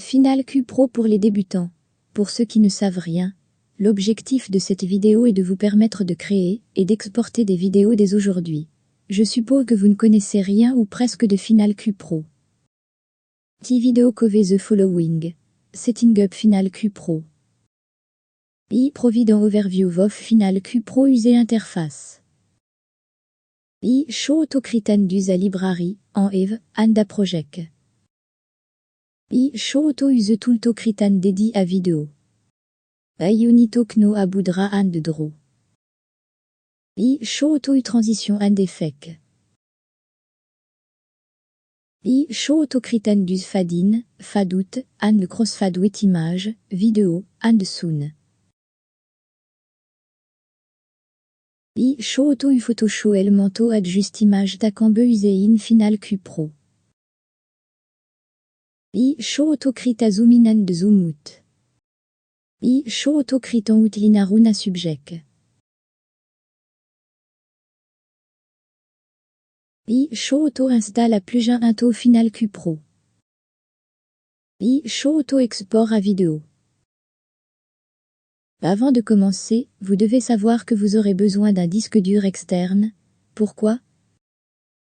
Final Cut Pro pour les débutants. Pour ceux qui ne savent rien, l'objectif de cette vidéo est de vous permettre de créer et d'exporter des vidéos dès aujourd'hui. Je suppose que vous ne connaissez rien ou presque de Final Cut Pro. T-Video cover the following. Setting up Final Cut Pro. Provide an overview of Final Cut Pro user interface. Show autocritan d'user library en Eve and a project. Show auto use tool to critan dédié à vidéo. Unito kno à boudra and draw. Show auto transition and effect. Show auto critan d'use fade in, fade out, and crossfade with image, vidéo, and soon. Show auto Photoshop elemento adjust image takembe use in Final Cut Pro. Show autocrit à zoom in and zoom out. Show autocrit en outline à runa subject. Show auto install à plugin into Final Cut Pro. Show auto export à vidéo. Avant de commencer, vous devez savoir que vous aurez besoin d'un disque dur externe. Pourquoi?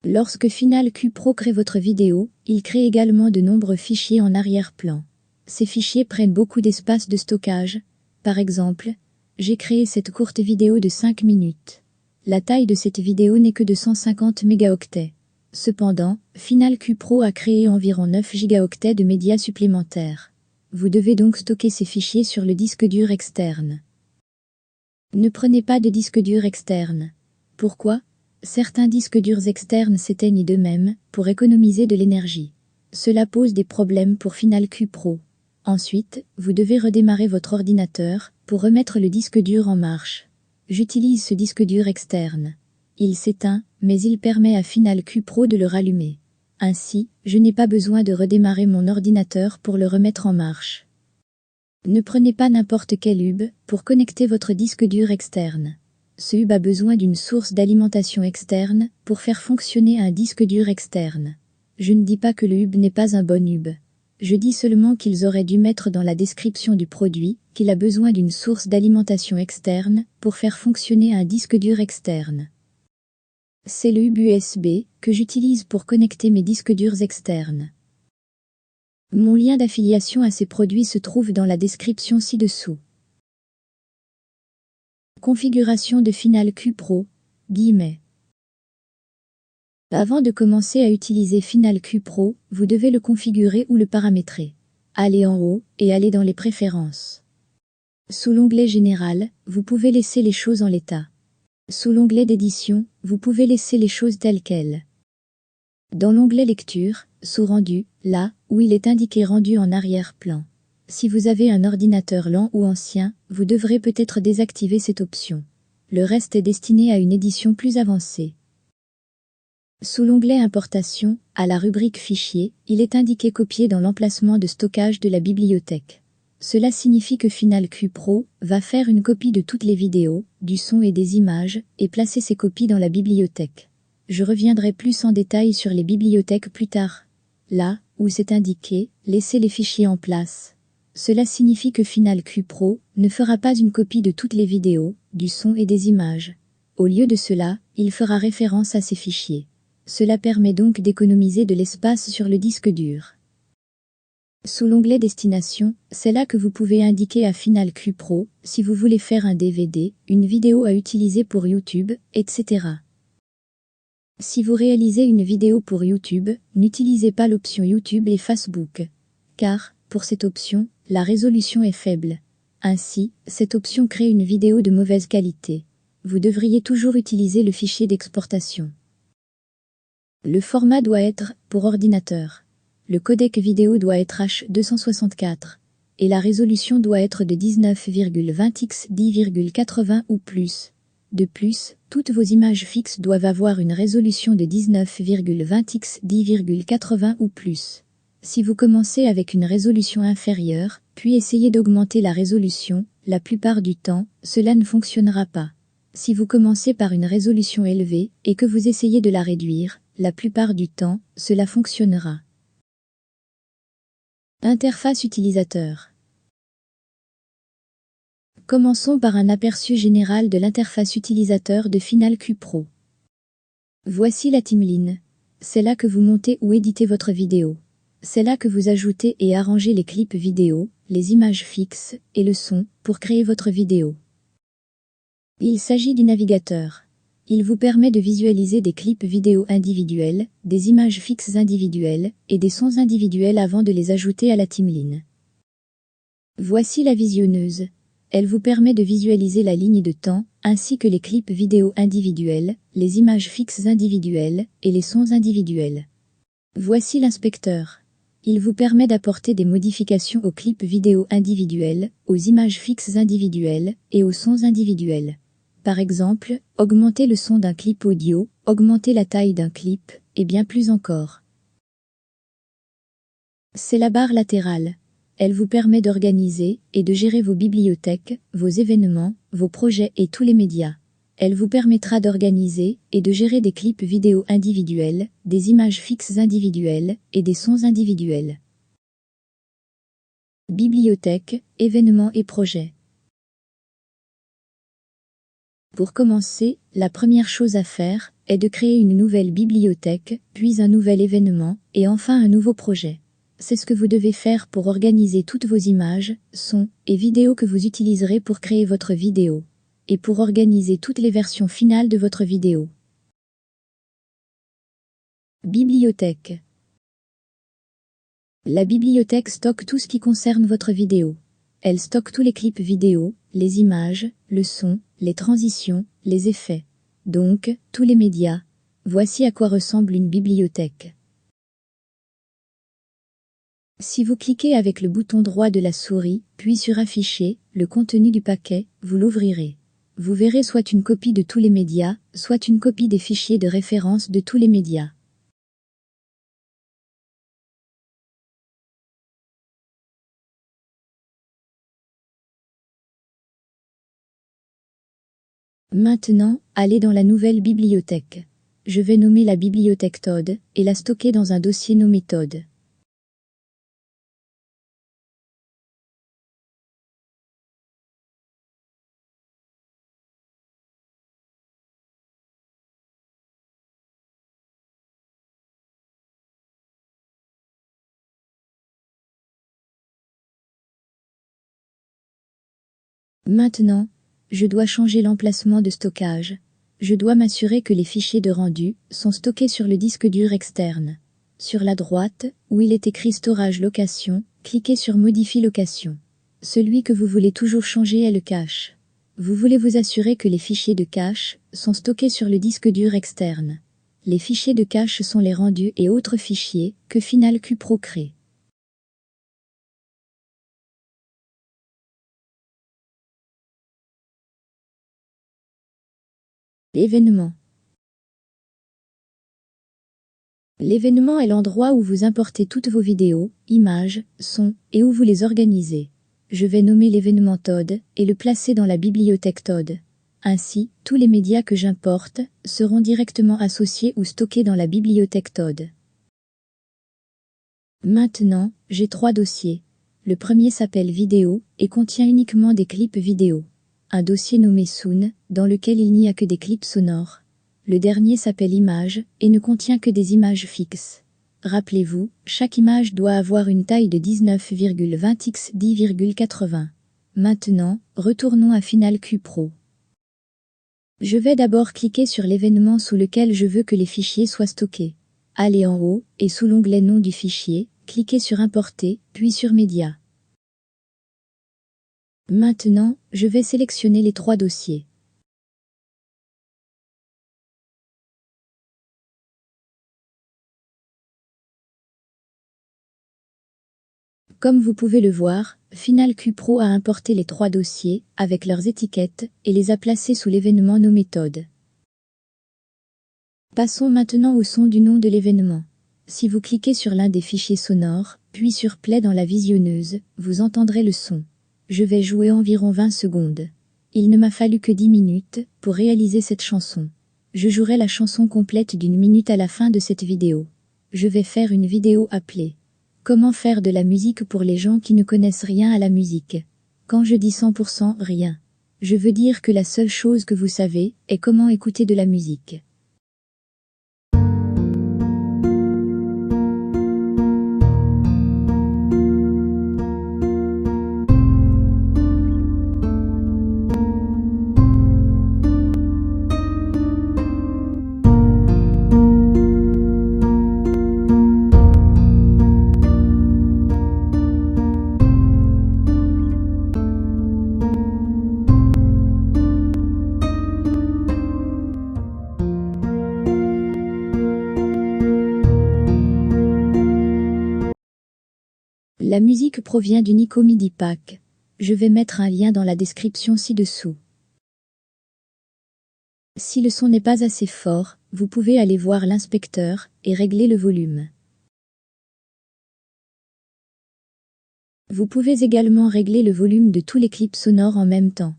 Lorsque Final Cut Pro crée votre vidéo, il crée également de nombreux fichiers en arrière-plan. Ces fichiers prennent beaucoup d'espace de stockage. Par exemple, j'ai créé cette courte vidéo de 5 minutes. La taille de cette vidéo n'est que de 150 mégaoctets. Cependant, Final Cut Pro a créé environ 9 gigaoctets de médias supplémentaires. Vous devez donc stocker ces fichiers sur le disque dur externe. Ne prenez pas de disque dur externe. Pourquoi? Certains disques durs externes s'éteignent d'eux-mêmes pour économiser de l'énergie. Cela pose des problèmes pour Final Cut Pro. Ensuite, vous devez redémarrer votre ordinateur pour remettre le disque dur en marche. J'utilise ce disque dur externe. Il s'éteint, mais il permet à Final Cut Pro de le rallumer. Ainsi, je n'ai pas besoin de redémarrer mon ordinateur pour le remettre en marche. Ne prenez pas n'importe quel hub pour connecter votre disque dur externe. Ce hub a besoin d'une source d'alimentation externe pour faire fonctionner un disque dur externe. Je ne dis pas que le hub n'est pas un bon hub. Je dis seulement qu'ils auraient dû mettre dans la description du produit qu'il a besoin d'une source d'alimentation externe pour faire fonctionner un disque dur externe. C'est le hub USB que j'utilise pour connecter mes disques durs externes. Mon lien d'affiliation à ces produits se trouve dans la description ci-dessous. Configuration de Final Cut Pro, guillemets. Avant de commencer à utiliser Final Cut Pro, vous devez le configurer ou le paramétrer. Allez en haut et allez dans les préférences. Sous l'onglet Général, vous pouvez laisser les choses en l'état. Sous l'onglet d'édition, vous pouvez laisser les choses telles quelles. Dans l'onglet Lecture, sous Rendu, là où il est indiqué Rendu en arrière-plan. Si vous avez un ordinateur lent ou ancien, vous devrez peut-être désactiver cette option. Le reste est destiné à une édition plus avancée. Sous l'onglet Importation, à la rubrique Fichiers, il est indiqué Copier dans l'emplacement de stockage de la bibliothèque. Cela signifie que Final Cut Pro va faire une copie de toutes les vidéos, du son et des images, et placer ces copies dans la bibliothèque. Je reviendrai plus en détail sur les bibliothèques plus tard. Là où c'est indiqué, laissez les fichiers en place. Cela signifie que Final Cut Pro ne fera pas une copie de toutes les vidéos, du son et des images. Au lieu de cela, il fera référence à ces fichiers. Cela permet donc d'économiser de l'espace sur le disque dur. Sous l'onglet Destination, c'est là que vous pouvez indiquer à Final Cut Pro si vous voulez faire un DVD, une vidéo à utiliser pour YouTube, etc. Si vous réalisez une vidéo pour YouTube, n'utilisez pas l'option YouTube et Facebook. Car, pour cette option, la résolution est faible. Ainsi, cette option crée une vidéo de mauvaise qualité. Vous devriez toujours utiliser le fichier d'exportation. Le format doit être pour ordinateur. Le codec vidéo doit être H264 et la résolution doit être de 19,20 x 10,80 ou plus. De plus, toutes vos images fixes doivent avoir une résolution de 19,20 x 10,80 ou plus. Si vous commencez avec une résolution inférieure, puis essayez d'augmenter la résolution, la plupart du temps, cela ne fonctionnera pas. Si vous commencez par une résolution élevée et que vous essayez de la réduire, la plupart du temps, cela fonctionnera. Interface utilisateur. Commençons par un aperçu général de l'interface utilisateur de Final Cut Pro. Voici la timeline. C'est là que vous montez ou éditez votre vidéo. C'est là que vous ajoutez et arrangez les clips vidéo, les images fixes et le son pour créer votre vidéo. Il s'agit du navigateur. Il vous permet de visualiser des clips vidéo individuels, des images fixes individuelles et des sons individuels avant de les ajouter à la timeline. Voici la visionneuse. Elle vous permet de visualiser la ligne de temps, ainsi que les clips vidéo individuels, les images fixes individuelles et les sons individuels. Voici l'inspecteur. Il vous permet d'apporter des modifications aux clips vidéo individuels, aux images fixes individuelles et aux sons individuels. Par exemple, augmenter le son d'un clip audio, augmenter la taille d'un clip, et bien plus encore. C'est la barre latérale. Elle vous permet d'organiser et de gérer vos bibliothèques, vos événements, vos projets et tous les médias. Elle vous permettra d'organiser et de gérer des clips vidéo individuels, des images fixes individuelles et des sons individuels. Bibliothèque, événements et projets. Pour commencer, la première chose à faire est de créer une nouvelle bibliothèque, puis un nouvel événement, et enfin un nouveau projet. C'est ce que vous devez faire pour organiser toutes vos images, sons et vidéos que vous utiliserez pour créer votre vidéo, et pour organiser toutes les versions finales de votre vidéo. Bibliothèque. La bibliothèque stocke tout ce qui concerne votre vidéo. Elle stocke tous les clips vidéo, les images, le son, les transitions, les effets. Donc, tous les médias. Voici à quoi ressemble une bibliothèque. Si vous cliquez avec le bouton droit de la souris, puis sur Afficher, le contenu du paquet, vous l'ouvrirez. Vous verrez soit une copie de tous les médias, soit une copie des fichiers de référence de tous les médias. Maintenant, allez dans la nouvelle bibliothèque. Je vais nommer la bibliothèque Todd et la stocker dans un dossier nommé Todd. Maintenant, je dois changer l'emplacement de stockage. Je dois m'assurer que les fichiers de rendu sont stockés sur le disque dur externe. Sur la droite, où il est écrit Storage Location, cliquez sur Modifie location. Celui que vous voulez toujours changer est le cache. Vous voulez vous assurer que les fichiers de cache sont stockés sur le disque dur externe. Les fichiers de cache sont les rendus et autres fichiers que Final Cut Pro crée. Événement. L'événement est l'endroit où vous importez toutes vos vidéos, images, sons et où vous les organisez. Je vais nommer l'événement Todd et le placer dans la bibliothèque Todd. Ainsi, tous les médias que j'importe seront directement associés ou stockés dans la bibliothèque Todd. Maintenant, j'ai 3 dossiers. Le premier s'appelle Vidéo et contient uniquement des clips vidéo. Un dossier nommé Soon, dans lequel il n'y a que des clips sonores. Le dernier s'appelle Images et ne contient que des images fixes. Rappelez-vous, chaque image doit avoir une taille de 19,20 x 10,80. Maintenant, retournons à Final Cut Pro. Je vais d'abord cliquer sur l'événement sous lequel je veux que les fichiers soient stockés. Allez en haut, et sous l'onglet Nom du fichier, cliquez sur Importer, puis sur Médias. Maintenant, je vais sélectionner les 3 dossiers. Comme vous pouvez le voir, Final Cut Pro a importé les 3 dossiers, avec leurs étiquettes, et les a placés sous l'événement nommé Todd. Passons maintenant au son du nom de l'événement. Si vous cliquez sur l'un des fichiers sonores, puis sur Play dans la visionneuse, vous entendrez le son. Je vais jouer environ 20 secondes. Il ne m'a fallu que 10 minutes pour réaliser cette chanson. Je jouerai la chanson complète d'1 minute à la fin de cette vidéo. Je vais faire une vidéo appelée Comment faire de la musique pour les gens qui ne connaissent rien à la musique? Quand je dis 100% rien, je veux dire que la seule chose que vous savez est comment écouter de la musique. La musique provient du Nico MIDI Pack. Je vais mettre un lien dans la description ci-dessous. Si le son n'est pas assez fort, vous pouvez aller voir l'inspecteur et régler le volume. Vous pouvez également régler le volume de tous les clips sonores en même temps.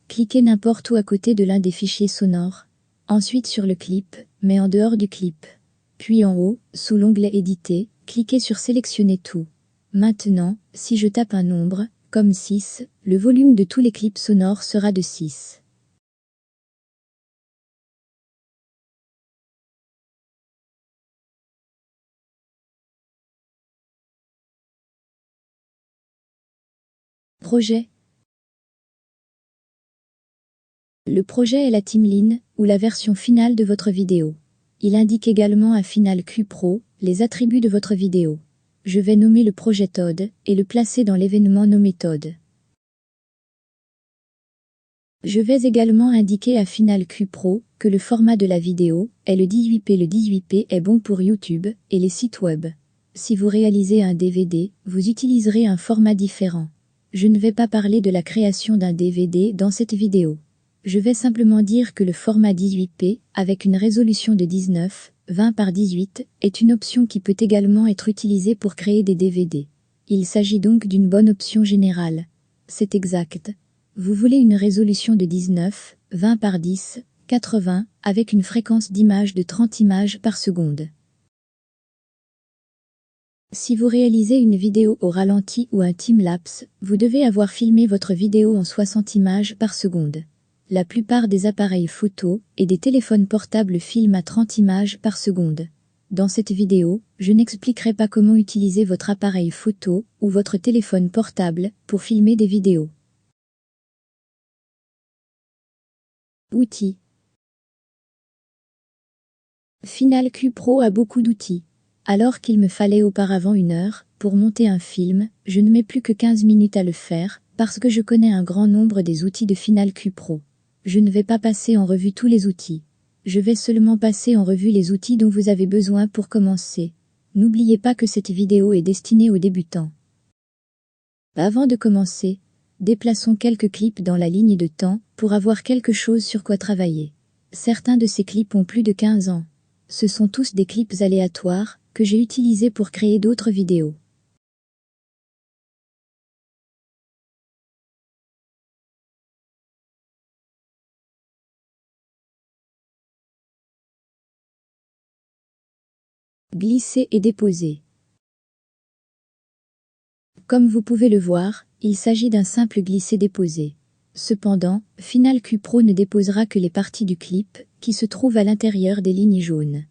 Cliquez n'importe où à côté de l'un des fichiers sonores. Ensuite sur le clip, mais en dehors du clip. Puis en haut, sous l'onglet Éditer, cliquez sur Sélectionner tout. Maintenant, si je tape un nombre, comme 6, le volume de tous les clips sonores sera de 6. Projet. Le projet est la timeline, ou la version finale de votre vidéo. Il indique également à Final Cut Pro les attributs de votre vidéo. Je vais nommer le projet Todd et le placer dans l'événement nommé Todd. Je vais également indiquer à Final Cut Pro que le format de la vidéo est le 18p. Le 18p est bon pour YouTube et les sites web. Si vous réalisez un DVD, vous utiliserez un format différent. Je ne vais pas parler de la création d'un DVD dans cette vidéo. Je vais simplement dire que le format 18p, avec une résolution de 19:20 par 18, est une option qui peut également être utilisée pour créer des DVD. Il s'agit donc d'une bonne option générale. C'est exact. Vous voulez une résolution de 19:20 par 10:80, avec une fréquence d'image de 30 images par seconde. Si vous réalisez une vidéo au ralenti ou un time-lapse, vous devez avoir filmé votre vidéo en 60 images par seconde. La plupart des appareils photo et des téléphones portables filment à 30 images par seconde. Dans cette vidéo, je n'expliquerai pas comment utiliser votre appareil photo ou votre téléphone portable pour filmer des vidéos. Outils. Final Cut Pro a beaucoup d'outils. Alors qu'il me fallait auparavant 1 heure pour monter un film, je ne mets plus que 15 minutes à le faire, parce que je connais un grand nombre des outils de Final Cut Pro. Je ne vais pas passer en revue tous les outils. Je vais seulement passer en revue les outils dont vous avez besoin pour commencer. N'oubliez pas que cette vidéo est destinée aux débutants. Avant de commencer, déplaçons quelques clips dans la ligne de temps pour avoir quelque chose sur quoi travailler. Certains de ces clips ont plus de 15 ans. Ce sont tous des clips aléatoires que j'ai utilisés pour créer d'autres vidéos. Glisser et déposer. Comme vous pouvez le voir, il s'agit d'un simple glisser-déposer. Cependant, Final Cut Pro ne déposera que les parties du clip qui se trouvent à l'intérieur des lignes jaunes.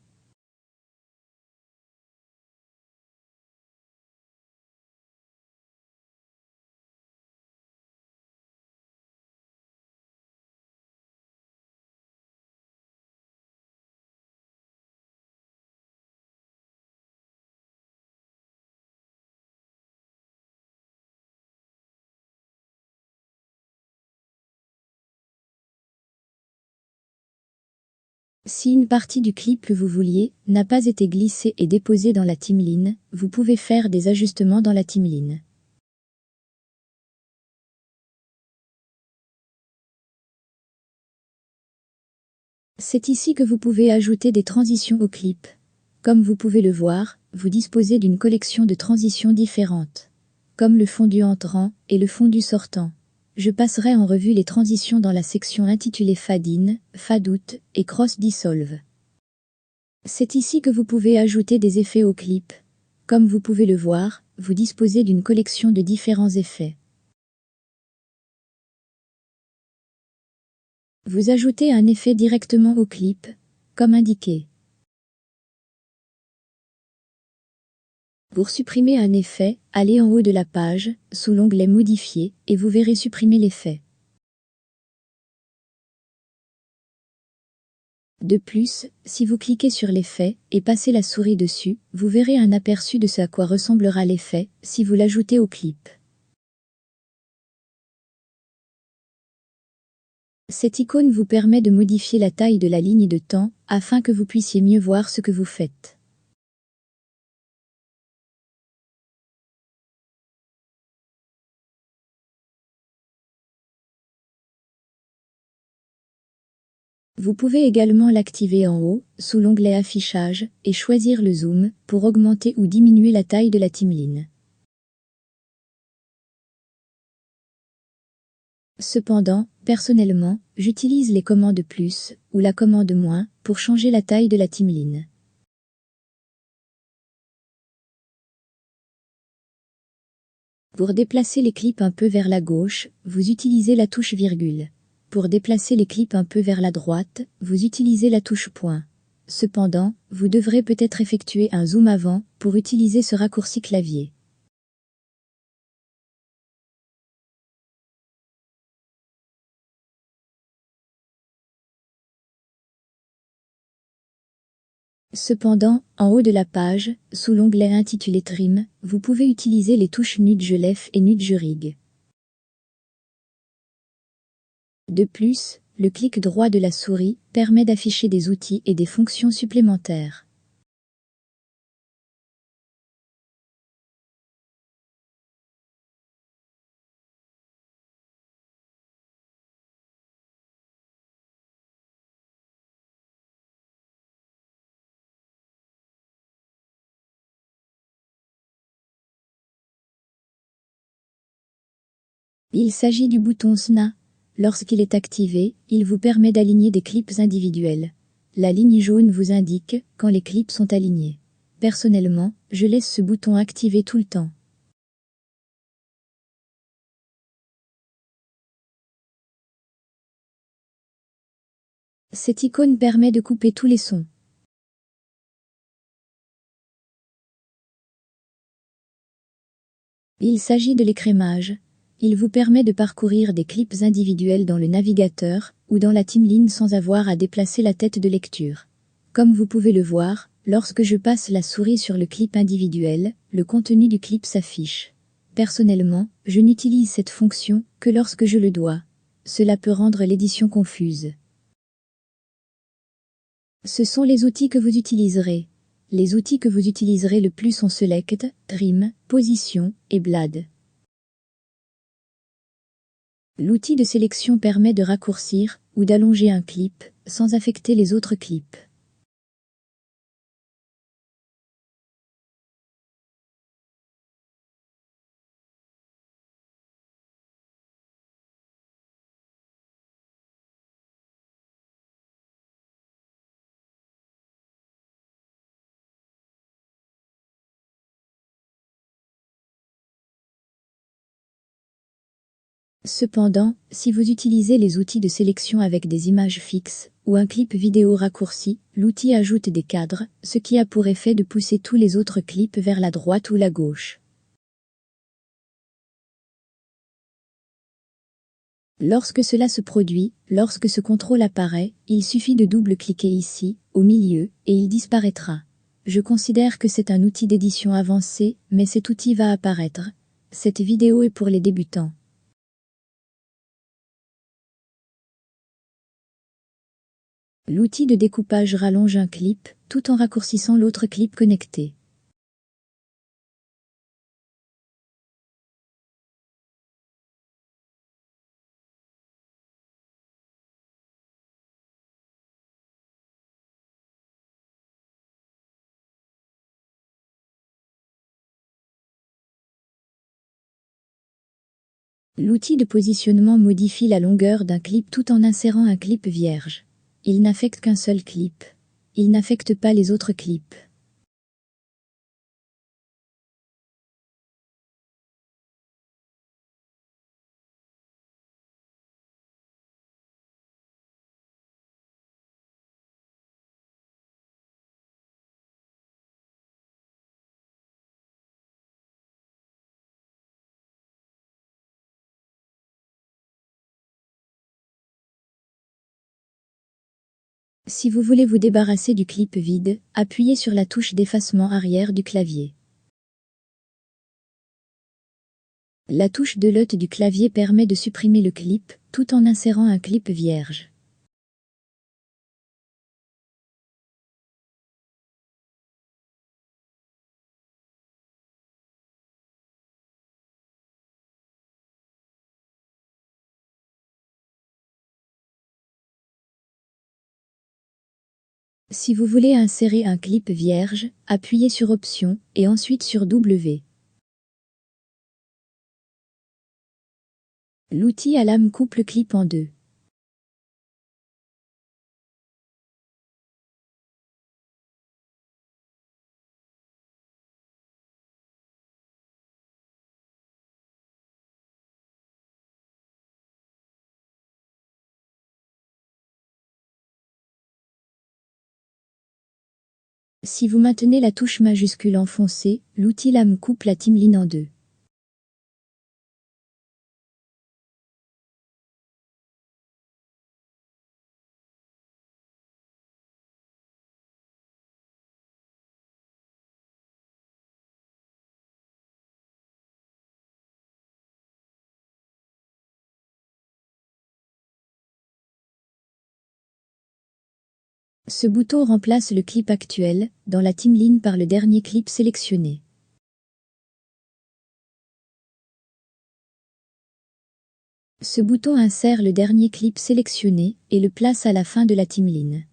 Si une partie du clip que vous vouliez n'a pas été glissée et déposée dans la timeline, vous pouvez faire des ajustements dans la timeline. C'est ici que vous pouvez ajouter des transitions au clip. Comme vous pouvez le voir, vous disposez d'une collection de transitions différentes, comme le fondu entrant et le fondu sortant. Je passerai en revue les transitions dans la section intitulée Fade In, Fade Out et Cross Dissolve. C'est ici que vous pouvez ajouter des effets au clip. Comme vous pouvez le voir, vous disposez d'une collection de différents effets. Vous ajoutez un effet directement au clip, comme indiqué. Pour supprimer un effet, allez en haut de la page, sous l'onglet Modifier, et vous verrez supprimer l'effet. De plus, si vous cliquez sur l'effet et passez la souris dessus, vous verrez un aperçu de ce à quoi ressemblera l'effet si vous l'ajoutez au clip. Cette icône vous permet de modifier la taille de la ligne de temps afin que vous puissiez mieux voir ce que vous faites. Vous pouvez également l'activer en haut, sous l'onglet Affichage, et choisir le zoom pour augmenter ou diminuer la taille de la timeline. Cependant, personnellement, j'utilise les commandes plus ou la commande moins pour changer la taille de la timeline. Pour déplacer les clips un peu vers la gauche, vous utilisez la touche virgule. Pour déplacer les clips un peu vers la droite, vous utilisez la touche point. Cependant, vous devrez peut-être effectuer un zoom avant pour utiliser ce raccourci clavier. Cependant, en haut de la page, sous l'onglet intitulé Trim, vous pouvez utiliser les touches Nudge Left et Nudge Rig. De plus, le clic droit de la souris permet d'afficher des outils et des fonctions supplémentaires. Il s'agit du bouton SNA. Lorsqu'il est activé, il vous permet d'aligner des clips individuels. La ligne jaune vous indique quand les clips sont alignés. Personnellement, je laisse ce bouton activé tout le temps. Cette icône permet de couper tous les sons. Il s'agit de l'écrémage. Il vous permet de parcourir des clips individuels dans le navigateur ou dans la timeline sans avoir à déplacer la tête de lecture. Comme vous pouvez le voir, lorsque je passe la souris sur le clip individuel, le contenu du clip s'affiche. Personnellement, je n'utilise cette fonction que lorsque je le dois. Cela peut rendre l'édition confuse. Ce sont les outils que vous utiliserez. Les outils que vous utiliserez le plus sont Select, Trim, Position et Blade. L'outil de sélection permet de raccourcir ou d'allonger un clip sans affecter les autres clips. Cependant, si vous utilisez les outils de sélection avec des images fixes ou un clip vidéo raccourci, l'outil ajoute des cadres, ce qui a pour effet de pousser tous les autres clips vers la droite ou la gauche. Lorsque cela se produit, lorsque ce contrôle apparaît, il suffit de double-cliquer ici, au milieu, et il disparaîtra. Je considère que c'est un outil d'édition avancé, mais cet outil va apparaître. Cette vidéo est pour les débutants. L'outil de découpage rallonge un clip, tout en raccourcissant l'autre clip connecté. L'outil de positionnement modifie la longueur d'un clip tout en insérant un clip vierge. Il n'affecte qu'un seul clip. Il n'affecte pas les autres clips. Si vous voulez vous débarrasser du clip vide, appuyez sur la touche d'effacement arrière du clavier. La touche Delete du clavier permet de supprimer le clip, tout en insérant un clip vierge. Si vous voulez insérer un clip vierge, appuyez sur Options et ensuite sur W. L'outil à lame coupe le clip en deux. Si vous maintenez la touche majuscule enfoncée, l'outil lame coupe la timeline en deux. Ce bouton remplace le clip actuel dans la timeline par le dernier clip sélectionné. Ce bouton insère le dernier clip sélectionné et le place à la fin de la timeline.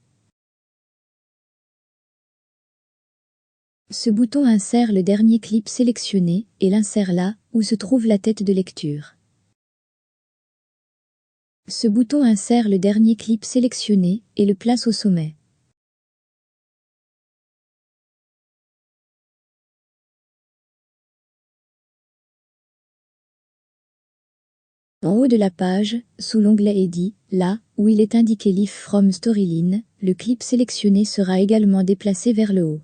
Ce bouton insère le dernier clip sélectionné et l'insère là où se trouve la tête de lecture. Ce bouton insère le dernier clip sélectionné et le place au sommet. En haut de la page, sous l'onglet Edit, là où il est indiqué Leave from Storyline, le clip sélectionné sera également déplacé vers le haut.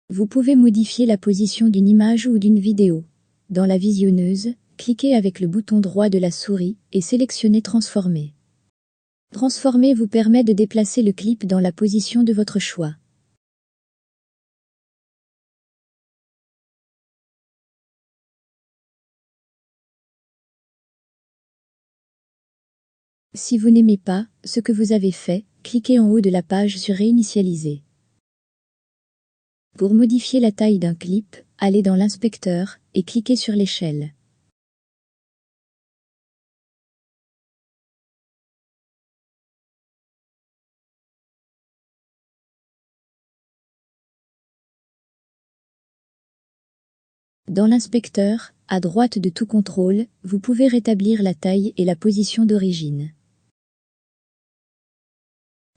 Vous pouvez modifier la position d'une image ou d'une vidéo. Dans la visionneuse, cliquez avec le bouton droit de la souris et sélectionnez Transformer. Transformer vous permet de déplacer le clip dans la position de votre choix. Si vous n'aimez pas ce que vous avez fait, cliquez en haut de la page sur Réinitialiser. Pour modifier la taille d'un clip, allez dans l'inspecteur et cliquez sur l'échelle. Dans l'inspecteur, à droite de tout contrôle, vous pouvez rétablir la taille et la position d'origine.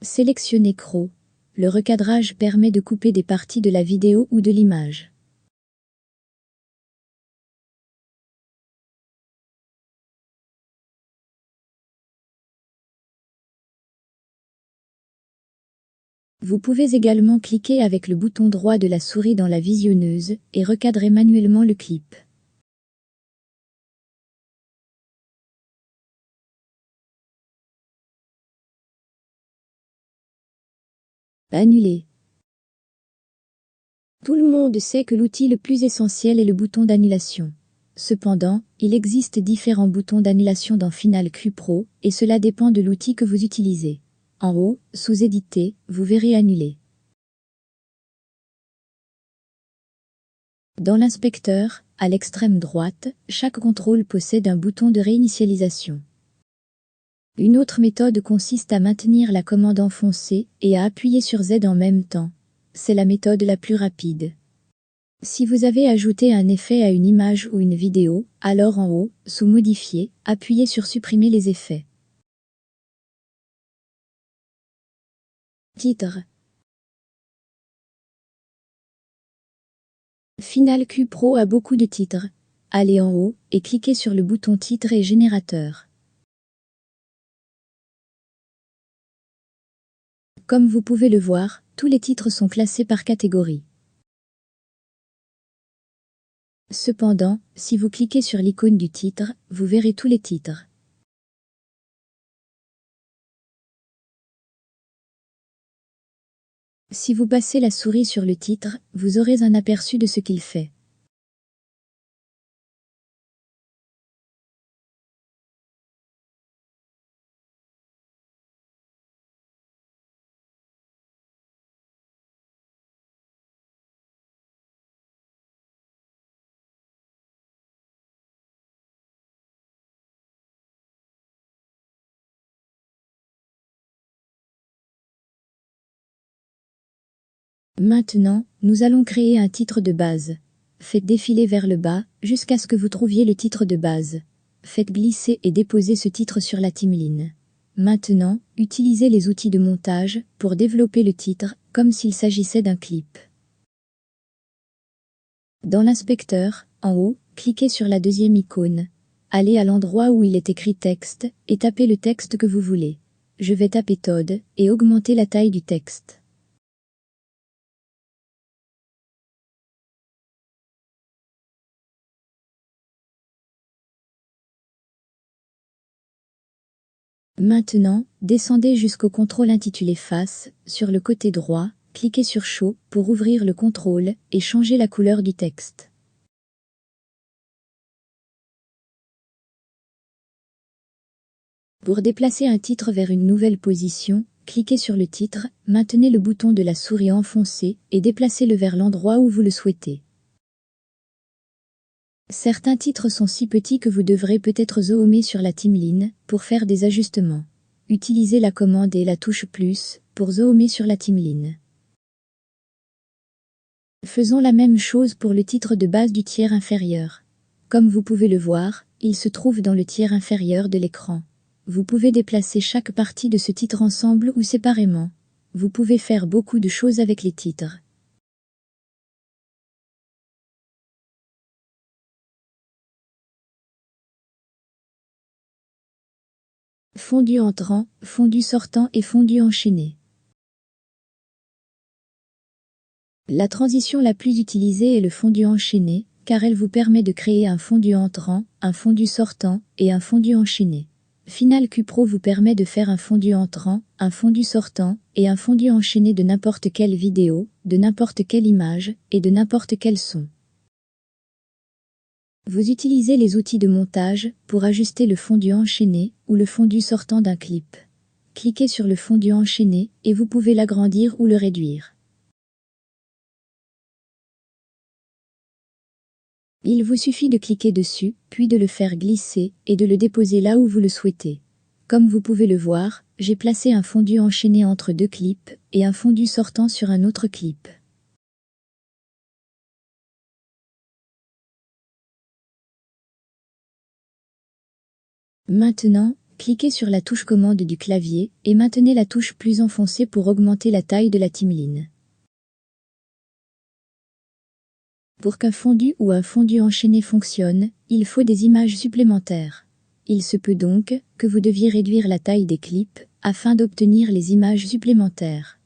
Sélectionnez Crow. Le recadrage permet de couper des parties de la vidéo ou de l'image. Vous pouvez également cliquer avec le bouton droit de la souris dans la visionneuse et recadrer manuellement le clip. Annuler. Tout le monde sait que l'outil le plus essentiel est le bouton d'annulation. Cependant, il existe différents boutons d'annulation dans Final Cut Pro et cela dépend de l'outil que vous utilisez. En haut, sous Éditer, vous verrez Annuler. Dans l'inspecteur, à l'extrême droite, chaque contrôle possède un bouton de réinitialisation. Une autre méthode consiste à maintenir la commande enfoncée et à appuyer sur Z en même temps. C'est la méthode la plus rapide. Si vous avez ajouté un effet à une image ou une vidéo, alors en haut, sous Modifier, appuyez sur Supprimer les effets. Titre. Final Cut Pro a beaucoup de titres. Allez en haut et cliquez sur le bouton Titre et Générateur. Comme vous pouvez le voir, tous les titres sont classés par catégorie. Cependant, si vous cliquez sur l'icône du titre, vous verrez tous les titres. Si vous passez la souris sur le titre, vous aurez un aperçu de ce qu'il fait. Maintenant, nous allons créer un titre de base. Faites défiler vers le bas, jusqu'à ce que vous trouviez le titre de base. Faites glisser et déposer ce titre sur la timeline. Maintenant, utilisez les outils de montage pour développer le titre, comme s'il s'agissait d'un clip. Dans l'inspecteur, en haut, cliquez sur la deuxième icône. Allez à l'endroit où il est écrit texte, et tapez le texte que vous voulez. Je vais taper Todd, et augmenter la taille du texte. Maintenant, descendez jusqu'au contrôle intitulé Face, sur le côté droit, cliquez sur Show pour ouvrir le contrôle et changer la couleur du texte. Pour déplacer un titre vers une nouvelle position, cliquez sur le titre, maintenez le bouton de la souris enfoncé et déplacez-le vers l'endroit où vous le souhaitez. Certains titres sont si petits que vous devrez peut-être zoomer sur la timeline pour faire des ajustements. Utilisez la commande et la touche plus pour zoomer sur la timeline. Faisons la même chose pour le titre de base du tiers inférieur. Comme vous pouvez le voir, il se trouve dans le tiers inférieur de l'écran. Vous pouvez déplacer chaque partie de ce titre ensemble ou séparément. Vous pouvez faire beaucoup de choses avec les titres. Fondu entrant, fondu sortant et fondu enchaîné. La transition la plus utilisée est le fondu enchaîné, car elle vous permet de créer un fondu entrant, un fondu sortant et un fondu enchaîné. Final Cut Pro vous permet de faire un fondu entrant, un fondu sortant et un fondu enchaîné de n'importe quelle vidéo, de n'importe quelle image et de n'importe quel son. Vous utilisez les outils de montage pour ajuster le fondu enchaîné ou le fondu sortant d'un clip. Cliquez sur le fondu enchaîné et vous pouvez l'agrandir ou le réduire. Il vous suffit de cliquer dessus, puis de le faire glisser et de le déposer là où vous le souhaitez. Comme vous pouvez le voir, j'ai placé un fondu enchaîné entre deux clips et un fondu sortant sur un autre clip. Maintenant, cliquez sur la touche commande du clavier et maintenez la touche plus enfoncée pour augmenter la taille de la timeline. Pour qu'un fondu ou un fondu enchaîné fonctionne, il faut des images supplémentaires. Il se peut donc que vous deviez réduire la taille des clips afin d'obtenir les images supplémentaires.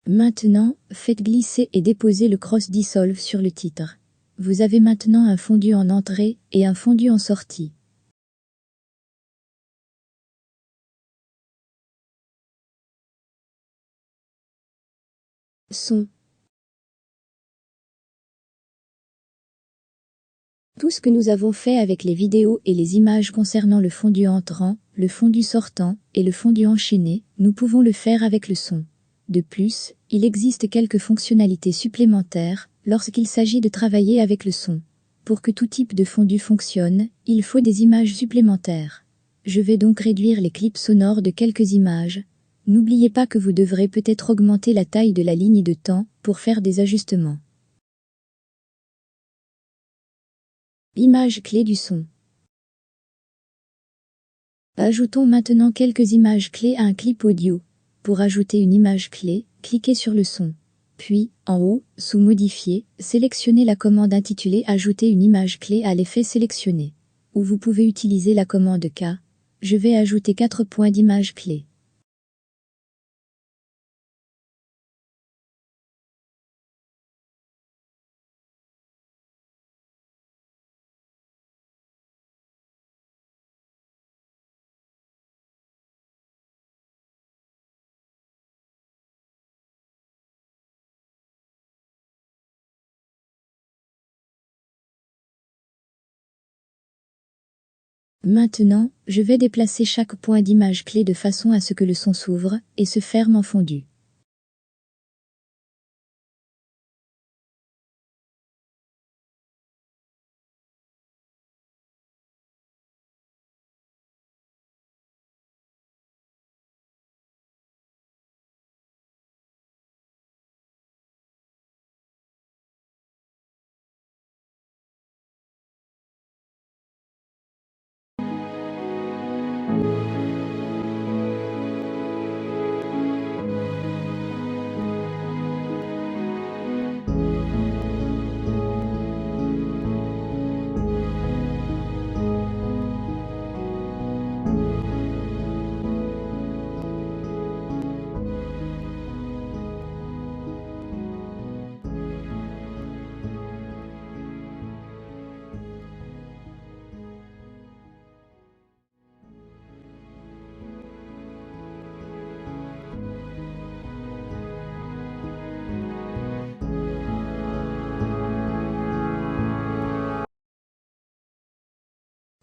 Maintenant, faites glisser et déposer le Cross Dissolve sur le titre. Vous avez maintenant un fondu en entrée et un fondu en sortie. Son. Tout ce que nous avons fait avec les vidéos et les images concernant le fondu entrant, le fondu sortant et le fondu enchaîné, nous pouvons le faire avec le son. De plus, il existe quelques fonctionnalités supplémentaires lorsqu'il s'agit de travailler avec le son. Pour que tout type de fondu fonctionne, il faut des images supplémentaires. Je vais donc réduire les clips sonores de quelques images. N'oubliez pas que vous devrez peut-être augmenter la taille de la ligne de temps pour faire des ajustements. Image clé du son. Ajoutons maintenant quelques images clés à un clip audio. Pour ajouter une image clé, cliquez sur le son. Puis, en haut, sous Modifier, sélectionnez la commande intitulée Ajouter une image clé à l'effet sélectionné. Ou vous pouvez utiliser la commande K. Je vais ajouter 4 points d'image clé. Maintenant, je vais déplacer chaque point d'image clé de façon à ce que le son s'ouvre et se ferme en fondu.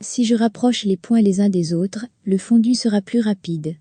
Si je rapproche les points les uns des autres, le fondu sera plus rapide.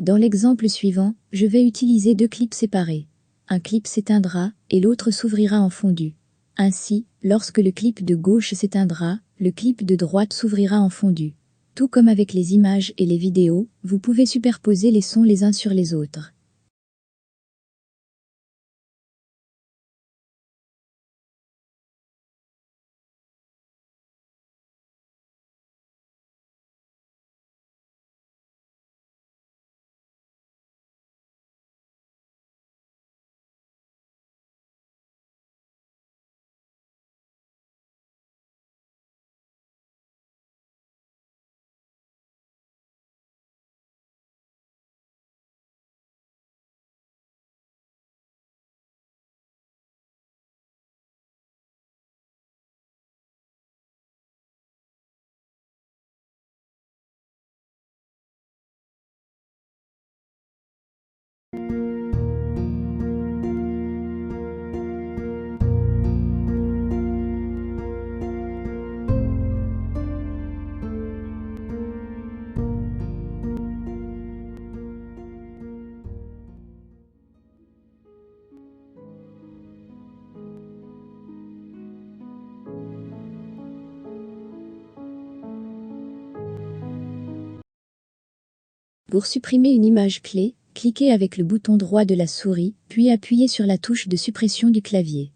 Dans l'exemple suivant, je vais utiliser deux clips séparés. Un clip s'éteindra et l'autre s'ouvrira en fondu. Ainsi, lorsque le clip de gauche s'éteindra, le clip de droite s'ouvrira en fondu. Tout comme avec les images et les vidéos, vous pouvez superposer les sons les uns sur les autres. Pour supprimer une image clé, cliquez avec le bouton droit de la souris, puis appuyez sur la touche de suppression du clavier.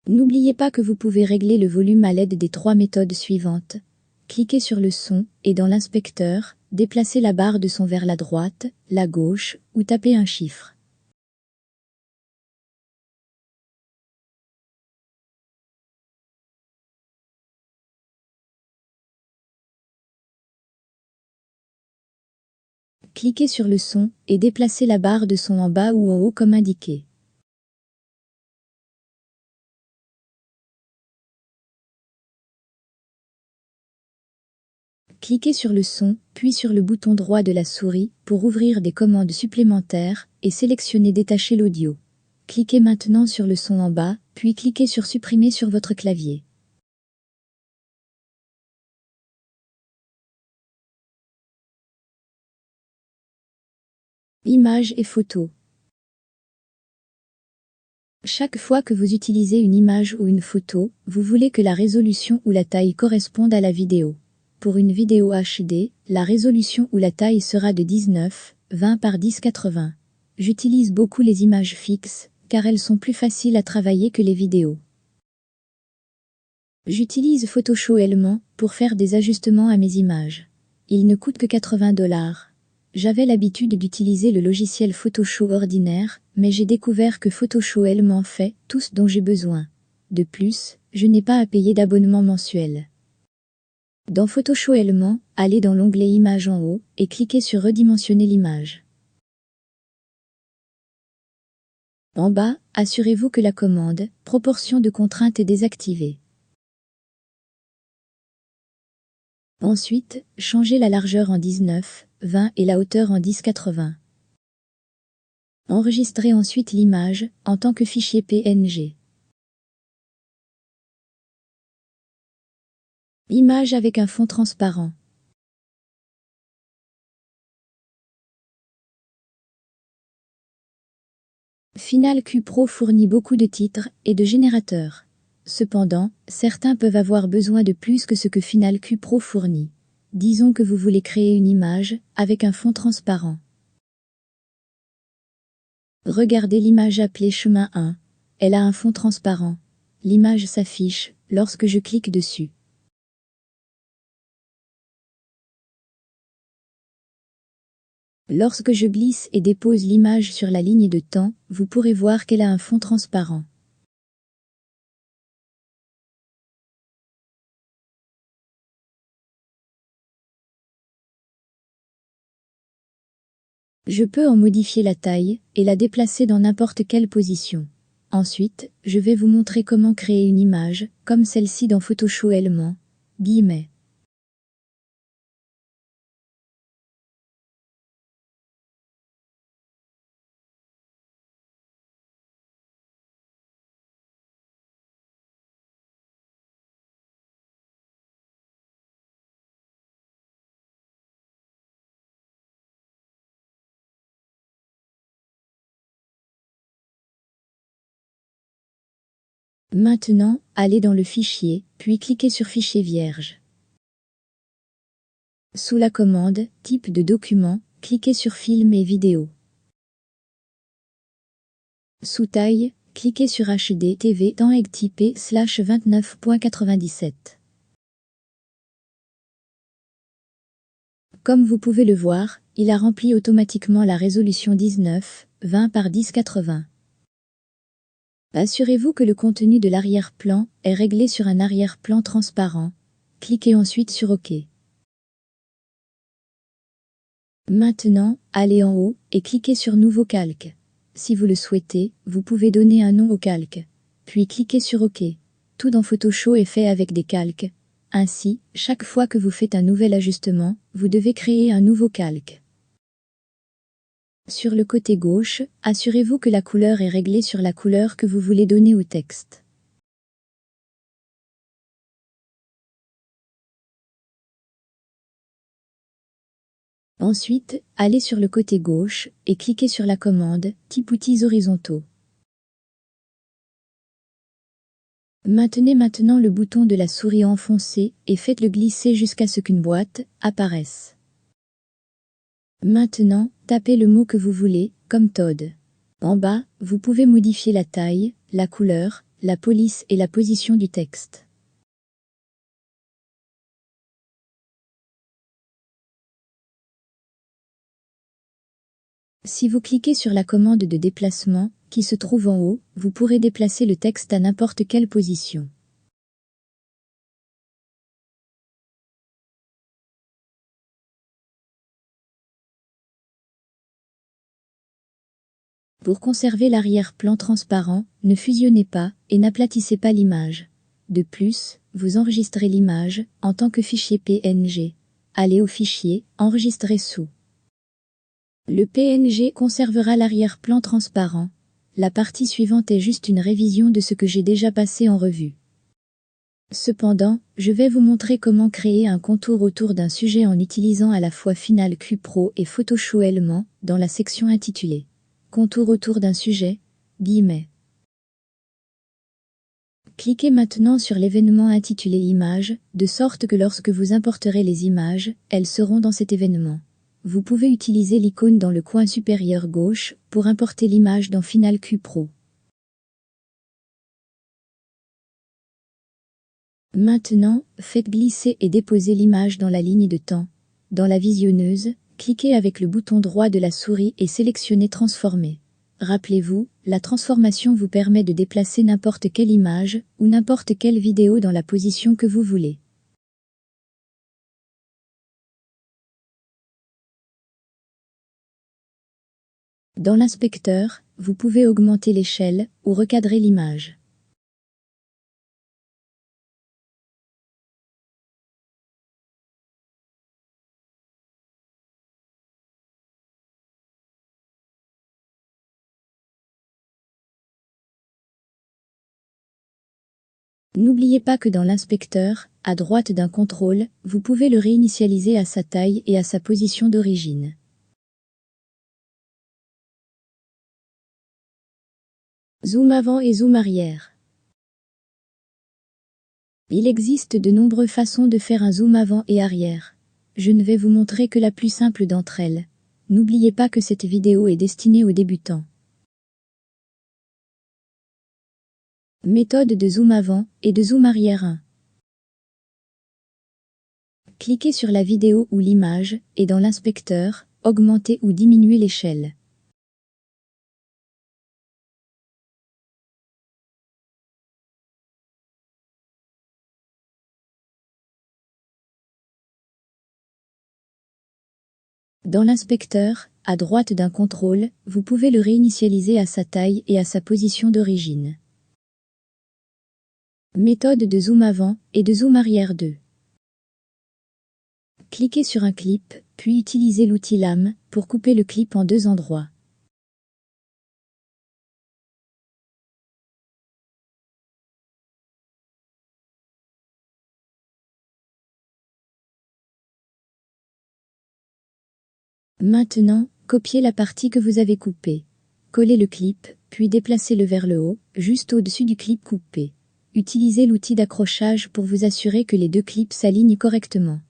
N'oubliez pas que vous pouvez régler le volume à l'aide des trois méthodes suivantes. Cliquez sur le son et dans l'inspecteur, déplacez la barre de son vers la droite, la gauche ou tapez un chiffre. Cliquez sur le son et déplacez la barre de son en bas ou en haut comme indiqué. Cliquez sur le son, puis sur le bouton droit de la souris pour ouvrir des commandes supplémentaires et sélectionnez Détacher l'audio. Cliquez maintenant sur le son en bas, puis cliquez sur Supprimer sur votre clavier. Images et photos. Chaque fois que vous utilisez une image ou une photo, vous voulez que la résolution ou la taille corresponde à la vidéo. Pour une vidéo HD, la résolution ou la taille sera de 19:20 par 10:80. J'utilise beaucoup les images fixes, car elles sont plus faciles à travailler que les vidéos. J'utilise Photoshop Element pour faire des ajustements à mes images. Il ne coûte que $80. J'avais l'habitude d'utiliser le logiciel Photoshop ordinaire, mais j'ai découvert que Photoshop m'en fait tout ce dont j'ai besoin. De plus, je n'ai pas à payer d'abonnement mensuel. Dans Photoshop Element, allez dans l'onglet Images en haut et cliquez sur Redimensionner l'image. En bas, assurez-vous que la commande « Proportion de contrainte » est désactivée. Ensuite, changez la largeur en 19/20 et la hauteur en 10/80. Enregistrez ensuite l'image en tant que fichier PNG. Image avec un fond transparent. Final Cut Pro fournit beaucoup de titres et de générateurs. Cependant, certains peuvent avoir besoin de plus que ce que Final Cut Pro fournit. Disons que vous voulez créer une image avec un fond transparent. Regardez l'image appelée Chemin 1. Elle a un fond transparent. L'image s'affiche lorsque je clique dessus. Lorsque je glisse et dépose l'image sur la ligne de temps, vous pourrez voir qu'elle a un fond transparent. Je peux en modifier la taille et la déplacer dans n'importe quelle position. Ensuite, je vais vous montrer comment créer une image, comme celle-ci dans Photoshop Element. Guillemets. Maintenant, allez dans le fichier, puis cliquez sur Fichier vierge. Sous la commande « Type de document », cliquez sur Film et vidéo. Sous Taille, cliquez sur HD TV dans EGTP/29.97. Comme vous pouvez le voir, il a rempli automatiquement la résolution 19/20 par 10/80. Assurez-vous que le contenu de l'arrière-plan est réglé sur un arrière-plan transparent. Cliquez ensuite sur OK. Maintenant, allez en haut et cliquez sur Nouveau calque. Si vous le souhaitez, vous pouvez donner un nom au calque. Puis cliquez sur OK. Tout dans Photoshop est fait avec des calques. Ainsi, chaque fois que vous faites un nouvel ajustement, vous devez créer un nouveau calque. Sur le côté gauche, assurez-vous que la couleur est réglée sur la couleur que vous voulez donner au texte. Ensuite, allez sur le côté gauche et cliquez sur la commande « Type outils horizontaux ». Maintenez maintenant le bouton de la souris enfoncé et faites-le glisser jusqu'à ce qu'une boîte apparaisse. Maintenant, tapez le mot que vous voulez, comme Todd. En bas, vous pouvez modifier la taille, la couleur, la police et la position du texte. Si vous cliquez sur la commande de déplacement, qui se trouve en haut, vous pourrez déplacer le texte à n'importe quelle position. Pour conserver l'arrière-plan transparent, ne fusionnez pas et n'aplatissez pas l'image. De plus, vous enregistrez l'image en tant que fichier PNG. Allez au fichier « Enregistrer sous ». Le PNG conservera l'arrière-plan transparent. La partie suivante est juste une révision de ce que j'ai déjà passé en revue. Cependant, je vais vous montrer comment créer un contour autour d'un sujet en utilisant à la fois Final Cut Pro et Photoshop Element dans la section intitulée « Contour autour d'un sujet », guillemets. Cliquez maintenant sur l'événement intitulé Images, de sorte que lorsque vous importerez les images, elles seront dans cet événement. Vous pouvez utiliser l'icône dans le coin supérieur gauche pour importer l'image dans Final Cut Pro. Maintenant, faites glisser et déposer l'image dans la ligne de temps. Dans la visionneuse, Cliquez avec le bouton droit de la souris et sélectionnez Transformer. Rappelez-vous, la transformation vous permet de déplacer n'importe quelle image ou n'importe quelle vidéo dans la position que vous voulez. Dans l'inspecteur, vous pouvez augmenter l'échelle ou recadrer l'image. N'oubliez pas que dans l'inspecteur, à droite d'un contrôle, vous pouvez le réinitialiser à sa taille et à sa position d'origine. Zoom avant et zoom arrière. Il existe de nombreuses façons de faire un zoom avant et arrière. Je ne vais vous montrer que la plus simple d'entre elles. N'oubliez pas que cette vidéo est destinée aux débutants. Méthode de zoom avant et de zoom arrière 1. Cliquez sur la vidéo ou l'image et dans l'inspecteur, augmentez ou diminuez l'échelle. Dans l'inspecteur, à droite d'un contrôle, vous pouvez le réinitialiser à sa taille et à sa position d'origine. Méthode de zoom avant et de zoom arrière 2. Cliquez sur un clip, puis utilisez l'outil lame pour couper le clip en deux endroits. Maintenant, copiez la partie que vous avez coupée. Collez le clip, puis déplacez-le vers le haut, juste au-dessus du clip coupé. Utilisez l'outil d'accrochage pour vous assurer que les deux clips s'alignent correctement.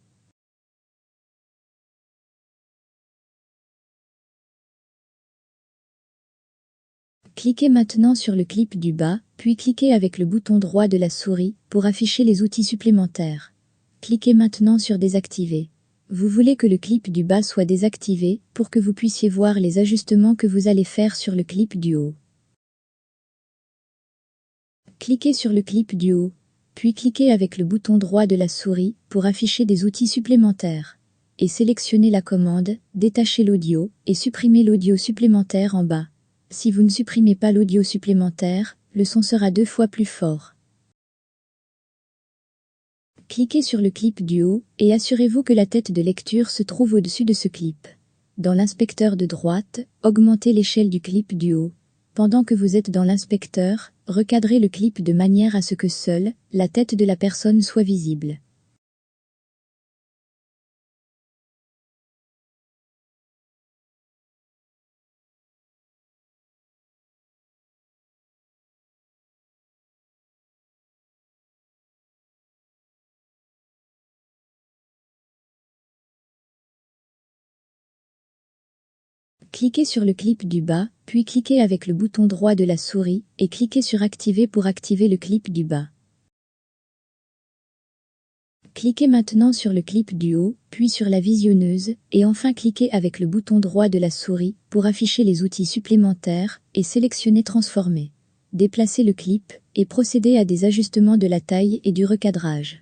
Cliquez maintenant sur le clip du bas, puis cliquez avec le bouton droit de la souris pour afficher les outils supplémentaires. Cliquez maintenant sur Désactiver. Vous voulez que le clip du bas soit désactivé pour que vous puissiez voir les ajustements que vous allez faire sur le clip du haut. Cliquez sur le clip du haut, puis cliquez avec le bouton droit de la souris pour afficher des outils supplémentaires. Et sélectionnez la commande « Détacher l'audio » et supprimez l'audio supplémentaire en bas. Si vous ne supprimez pas l'audio supplémentaire, le son sera 2 fois plus fort. Cliquez sur le clip du haut et assurez-vous que la tête de lecture se trouve au-dessus de ce clip. Dans l'inspecteur de droite, augmentez l'échelle du clip du haut. Pendant que vous êtes dans l'inspecteur, recadrez le clip de manière à ce que seule la tête de la personne soit visible. Cliquez sur le clip du bas, puis cliquez avec le bouton droit de la souris et cliquez sur Activer pour activer le clip du bas. Cliquez maintenant sur le clip du haut, puis sur la visionneuse, et enfin cliquez avec le bouton droit de la souris pour afficher les outils supplémentaires et sélectionnez Transformer. Déplacez le clip et procédez à des ajustements de la taille et du recadrage.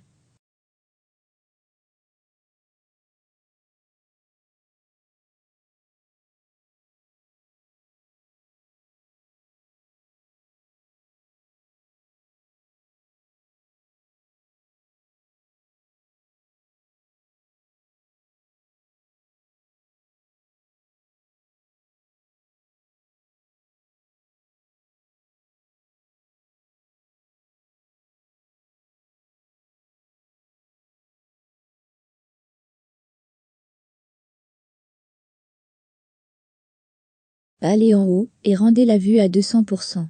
Allez en haut et rendez la vue à 200%.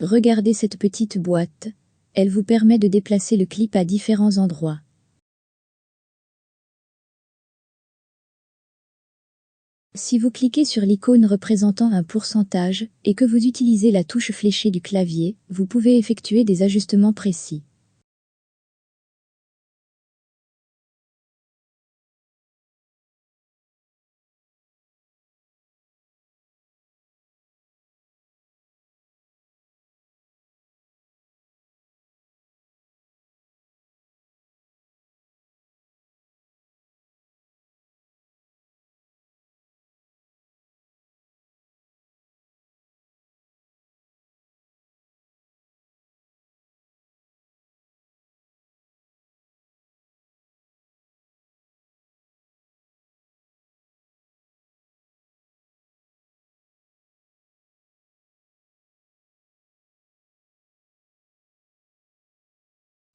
Regardez cette petite boîte. Elle vous permet de déplacer le clip à différents endroits. Si vous cliquez sur l'icône représentant un pourcentage et que vous utilisez la touche fléchée du clavier, vous pouvez effectuer des ajustements précis.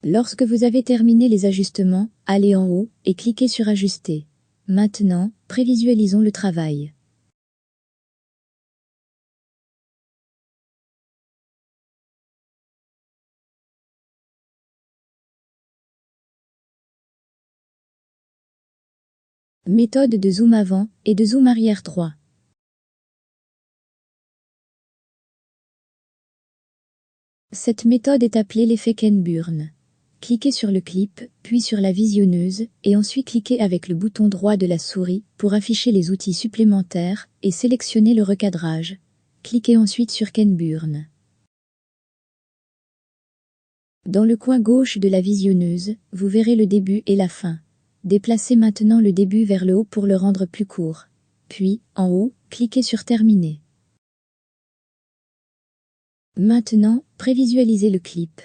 Lorsque vous avez terminé les ajustements, allez en haut et cliquez sur Ajuster. Maintenant, prévisualisons le travail. Méthode de zoom avant et de zoom arrière 3. Cette méthode est appelée l'effet Ken Burn. Cliquez sur le clip, puis sur la visionneuse, et ensuite cliquez avec le bouton droit de la souris pour afficher les outils supplémentaires et sélectionnez le recadrage. Cliquez ensuite sur Ken Burn. Dans le coin gauche de la visionneuse, vous verrez le début et la fin. Déplacez maintenant le début vers le haut pour le rendre plus court. Puis, en haut, cliquez sur Terminer. Maintenant, prévisualisez le clip.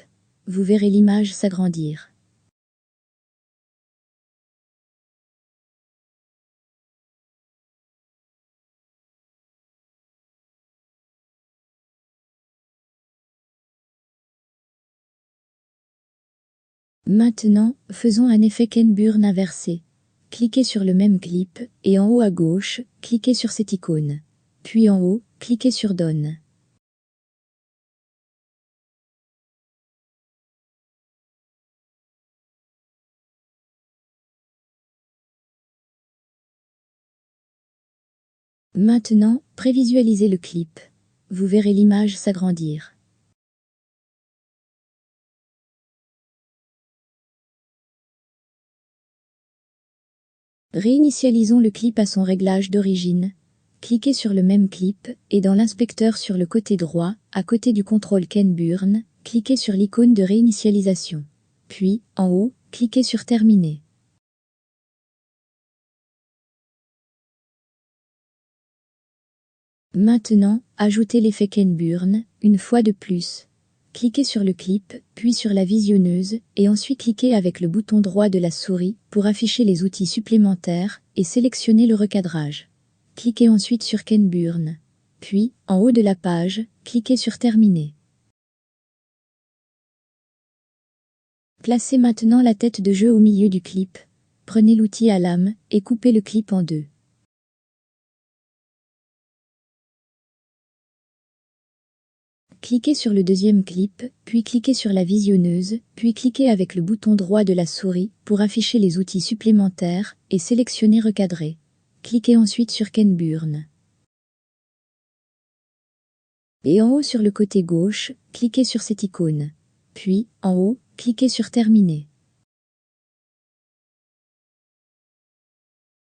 Vous verrez l'image s'agrandir. Maintenant, faisons un effet Ken Burn inversé. Cliquez sur le même clip, et en haut à gauche, cliquez sur cette icône. Puis en haut, cliquez sur Done. Maintenant, prévisualisez le clip. Vous verrez l'image s'agrandir. Réinitialisons le clip à son réglage d'origine. Cliquez sur le même clip, et dans l'inspecteur sur le côté droit, à côté du contrôle Ken Burn, cliquez sur l'icône de réinitialisation. Puis, en haut, cliquez sur Terminer. Maintenant, ajoutez l'effet Ken Burn, une fois de plus. Cliquez sur le clip, puis sur la visionneuse, et ensuite cliquez avec le bouton droit de la souris pour afficher les outils supplémentaires et sélectionnez le recadrage. Cliquez ensuite sur Ken Burn. Puis, en haut de la page, cliquez sur Terminer. Placez maintenant la tête de jeu au milieu du clip. Prenez l'outil à lame et coupez le clip en deux. Cliquez sur le deuxième clip, puis cliquez sur la visionneuse, puis cliquez avec le bouton droit de la souris pour afficher les outils supplémentaires et sélectionnez Recadrer. Cliquez ensuite sur Ken Burn. Et en haut sur le côté gauche, cliquez sur cette icône. Puis, en haut, cliquez sur Terminer.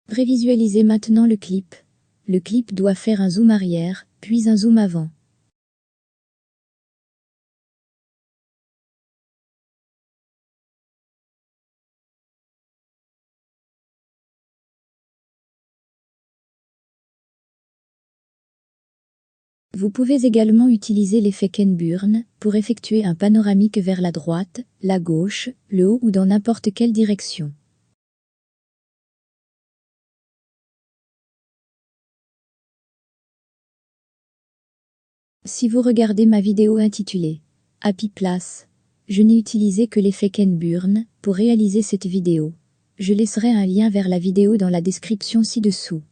Prévisualisez maintenant le clip. Le clip doit faire un zoom arrière, puis un zoom avant. Vous pouvez également utiliser l'effet Ken Burn pour effectuer un panoramique vers la droite, la gauche, le haut ou dans n'importe quelle direction. Si vous regardez ma vidéo intitulée Happy Place, je n'ai utilisé que l'effet Ken Burn pour réaliser cette vidéo. Je laisserai un lien vers la vidéo dans la description ci-dessous.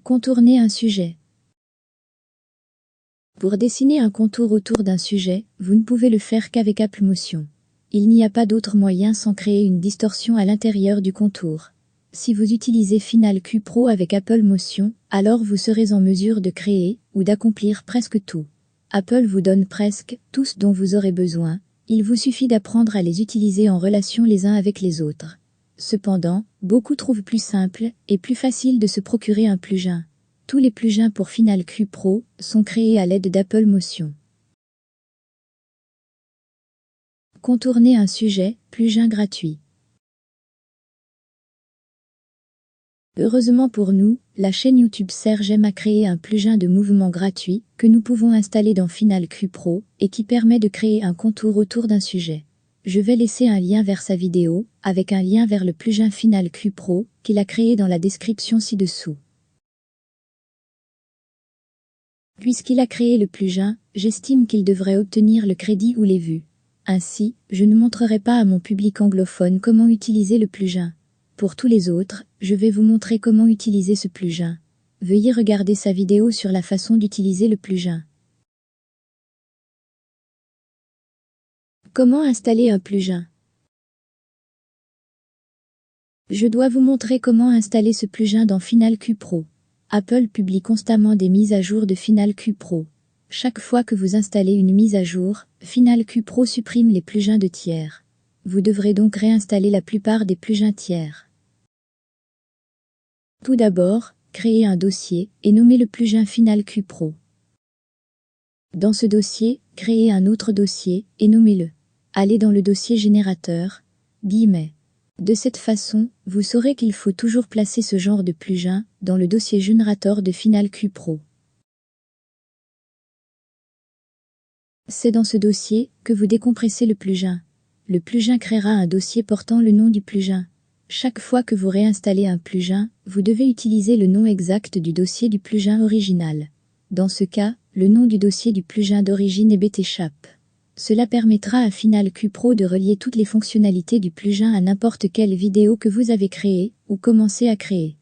Contourner un sujet. Pour dessiner un contour autour d'un sujet, vous ne pouvez le faire qu'avec Applemotion. Il n'y a pas d'autre moyen sans créer une distorsion à l'intérieur du contour. Si vous utilisez Final Cut Pro avec Apple Motion, alors vous serez en mesure de créer ou d'accomplir presque tout. Apple vous donne presque tout ce dont vous aurez besoin. Il vous suffit d'apprendre à les utiliser en relation les uns avec les autres. Cependant, beaucoup trouvent plus simple et plus facile de se procurer un plugin. Tous les plugins pour Final Cut Pro sont créés à l'aide d'Apple Motion. Contourner un sujet, plugin gratuit. Heureusement pour nous, la chaîne YouTube Sergem a créé un plugin de mouvement gratuit que nous pouvons installer dans Final Cut Pro et qui permet de créer un contour autour d'un sujet. Je vais laisser un lien vers sa vidéo, avec un lien vers le plugin Final Cut Pro qu'il a créé dans la description ci-dessous. Puisqu'il a créé le plugin, j'estime qu'il devrait obtenir le crédit ou les vues. Ainsi, je ne montrerai pas à mon public anglophone comment utiliser le plugin. Pour tous les autres, je vais vous montrer comment utiliser ce plugin. Veuillez regarder sa vidéo sur la façon d'utiliser le plugin. Comment installer un plugin? Je dois vous montrer comment installer ce plugin dans Final Cut Pro. Apple publie constamment des mises à jour de Final Cut Pro. Chaque fois que vous installez une mise à jour, Final Cut Pro supprime les plugins de tiers. Vous devrez donc réinstaller la plupart des plugins tiers. Tout d'abord, créez un dossier et nommez le plugin Final Cut Pro. Dans ce dossier, créez un autre dossier et nommez-le. Allez dans le dossier générateur, guillemets. De cette façon, vous saurez qu'il faut toujours placer ce genre de plugin dans le dossier générateur de Final Cut Pro. C'est dans ce dossier que vous décompressez le plugin. Le plugin créera un dossier portant le nom du plugin. Chaque fois que vous réinstallez un plugin, vous devez utiliser le nom exact du dossier du plugin original. Dans ce cas, le nom du dossier du plugin d'origine est BTShap. Cela permettra à Final Cut Pro de relier toutes les fonctionnalités du plugin à n'importe quelle vidéo que vous avez créée ou commencé à créer.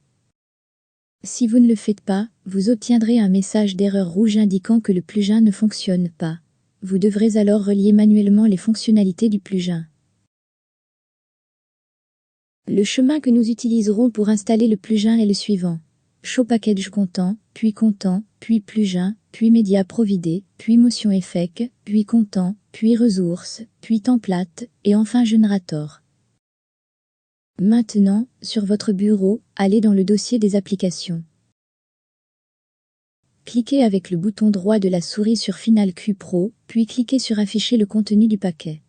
Si vous ne le faites pas, vous obtiendrez un message d'erreur rouge indiquant que le plugin ne fonctionne pas. Vous devrez alors relier manuellement les fonctionnalités du plugin. Le chemin que nous utiliserons pour installer le plugin est le suivant. Show Package Content, puis plugin, puis Media Providé, puis Motion Effect, puis Content, puis Ressources, puis Template, et enfin Generator. Maintenant, sur votre bureau, allez dans le dossier des applications. Cliquez avec le bouton droit de la souris sur Final Cut Pro, puis cliquez sur Afficher le contenu du paquet.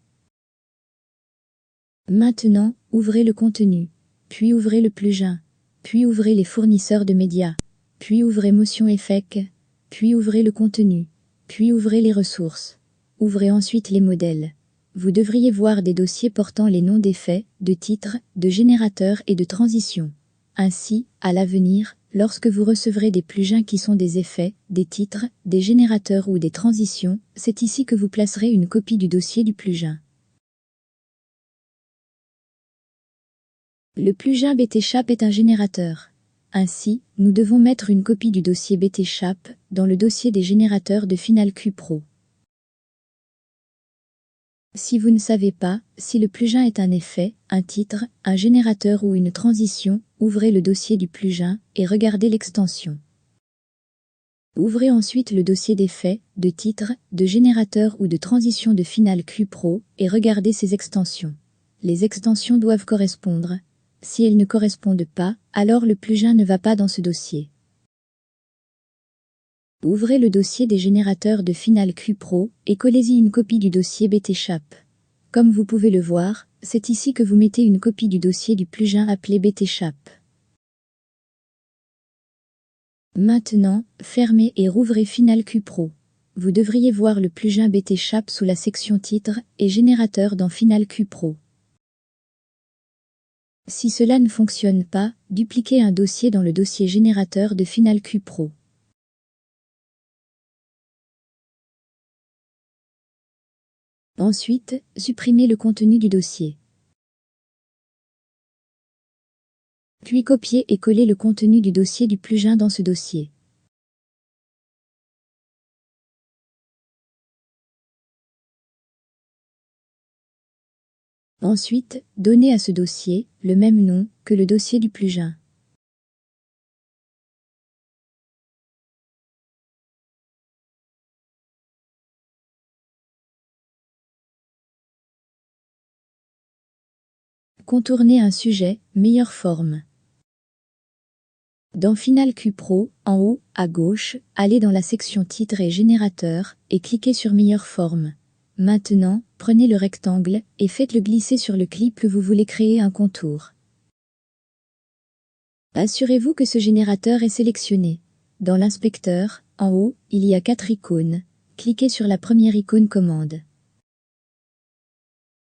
Maintenant, ouvrez le contenu, puis ouvrez le plugin, puis ouvrez les fournisseurs de médias, puis ouvrez Motion Effect, puis ouvrez le contenu, puis ouvrez les ressources. Ouvrez ensuite les modèles. Vous devriez voir des dossiers portant les noms d'effets, de titres, de générateurs et de transitions. Ainsi, à l'avenir, lorsque vous recevrez des plugins qui sont des effets, des titres, des générateurs ou des transitions, c'est ici que vous placerez une copie du dossier du plugin. Le plugin BTShap est un générateur. Ainsi, nous devons mettre une copie du dossier BTShap dans le dossier des générateurs de Final Cut Pro. Si vous ne savez pas si le plugin est un effet, un titre, un générateur ou une transition, ouvrez le dossier du plugin et regardez l'extension. Ouvrez ensuite le dossier d'effets, de titres, de générateurs ou de transition de Final Cut Pro et regardez ces extensions. Les extensions doivent correspondre. Si elles ne correspondent pas, alors le plugin ne va pas dans ce dossier. Ouvrez le dossier des générateurs de Final Cut Pro et collez-y une copie du dossier BTShap. Comme vous pouvez le voir, c'est ici que vous mettez une copie du dossier du plugin appelé BTShap. Maintenant, fermez et rouvrez Final Cut Pro. Vous devriez voir le plugin BTShap sous la section Titres et Générateurs dans Final Cut Pro. Si cela ne fonctionne pas, dupliquez un dossier dans le dossier générateur de Final Cut Pro. Ensuite, supprimez le contenu du dossier. Puis copiez et collez le contenu du dossier du plugin dans ce dossier. Ensuite, donnez à ce dossier le même nom que le dossier du plugin. Contourner un sujet, meilleure forme. Dans Final Cut Pro, en haut, à gauche, allez dans la section Titre et Générateur, et cliquez sur Meilleure forme. Maintenant, prenez le rectangle, et faites-le glisser sur le clip que vous voulez créer un contour. Assurez-vous que ce générateur est sélectionné. Dans l'inspecteur, en haut, il y a 4 icônes. Cliquez sur la première icône commande.